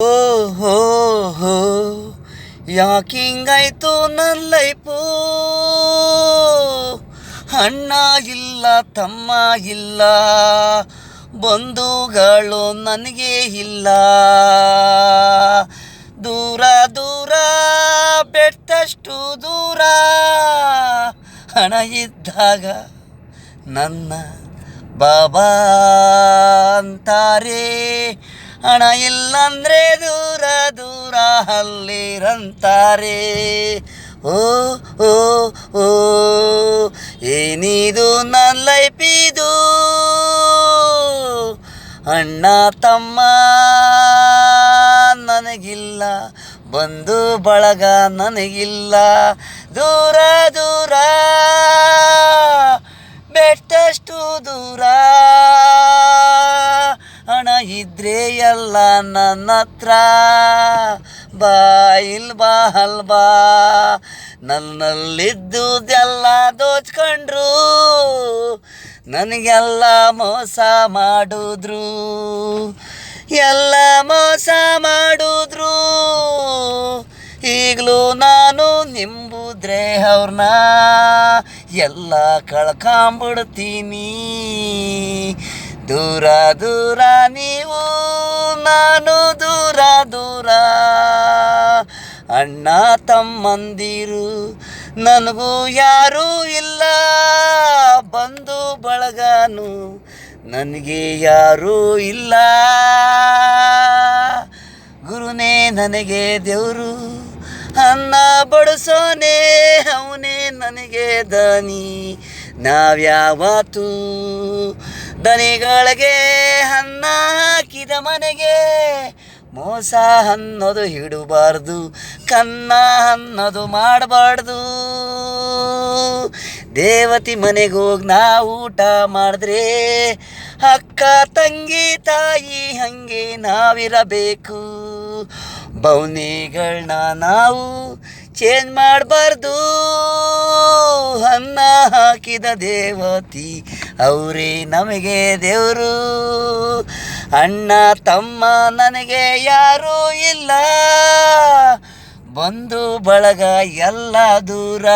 ಓ ಹೋ ಹೋ ಯಾಕಿಂಗಾಯ್ತು ನನ್ನ ಲೈಫು. ಅಣ್ಣ ಇಲ್ಲ, ತಮ್ಮ ಇಲ್ಲ, ಬಂಧುಗಳು ನನಗೆ ಇಲ್ಲ. ದೂರ ದೂರ ಬೆಟ್ಟಷ್ಟು ದೂರ. ಹಣ ಇದ್ದಾಗ ನನ್ನ ಬಾಬಾ ಅಂತಾರೆ, ಹಣ ಇಲ್ಲಂದ್ರೆ ದೂರ ದೂರ ಅಲ್ಲಿರಂತಾರೆ. ಓ ಓ ಓ ಏನಿದು ನನ್ನ ಲೈಫಿದು. ಅಣ್ಣ ತಮ್ಮ ನನಗಿಲ್ಲ, ಬಂಧು ಬಳಗ ನನಗಿಲ್ಲ. ದೂರ ದೂರ ಬೆಟ್ಟಷ್ಟು ದೂರ. ಹಣ ಇದ್ರೆ ಎಲ್ಲ ನನ್ನ ಹತ್ರ. ಬಾ ಇಲ್ ಬಾ ಅಲ್ ಬಾ. ನನ್ನಲ್ಲಿದ್ದುದೆಲ್ಲ ದೋಚ್ಕೊಂಡ್ರು, ನನಗೆಲ್ಲ ಮೋಸ ಮಾಡಿದ್ರು, ಎಲ್ಲ ಮೋಸ ಮಾಡಿದ್ರು. ಈಗಲೂ ನಾನು ನಿಂಬುದ್ರೆ ಅವ್ರನ್ನ ಎಲ್ಲ ಕಳ್ಕೊಂಬಿಡ್ತೀನಿ. ದೂರ ದೂರ ನೀವು, ನಾನು ದೂರ ದೂರ. ಅಣ್ಣ ತಮ್ಮಂದಿರು ನನಗೂ ಯಾರೂ ಇಲ್ಲ, ಬಂಧು ಬಳಗನು ನನಗೆ ಯಾರೂ ಇಲ್ಲ. ಗುರುನೇ ನನಗೆ ದೇವರು, ಅನ್ನ ಬಡಿಸೋನೇ ಅವನೇ ನನಗೆ ದನಿ. ನಾವ್ಯಾವತ್ತು ದನಿಗಳಿಗೆ ಅನ್ನ ಹಾಕಿದ ಮನೆಗೆ ಮೋಸ ಅನ್ನೋದು ಇಡಬಾರ್ದು, ಕನ್ನ ಅನ್ನೋದು ಮಾಡಬಾರ್ದು. ದೇವತಿ ಮನೆಗೆ ಹೋಗಿ ನಾವು ಊಟ ಮಾಡಿದ್ರೆ ಅಕ್ಕ ತಂಗಿ ತಾಯಿ ಹಂಗೆ ನಾವಿರಬೇಕು. ಬೌನಿಗಳನ್ನ ನಾವು ಚೇಂಜ್ ಮಾಡಬಾರ್ದು. ಅನ್ನ ಹಾಕಿದ ದೇವತಿ ಅವರೇ ನಮಗೆ ದೇವರು. ಅಣ್ಣ ತಮ್ಮ ನನಗೆ ಯಾರೂ ಇಲ್ಲ, ಬಂಧು ಬಳಗ ಎಲ್ಲ ದೂರ.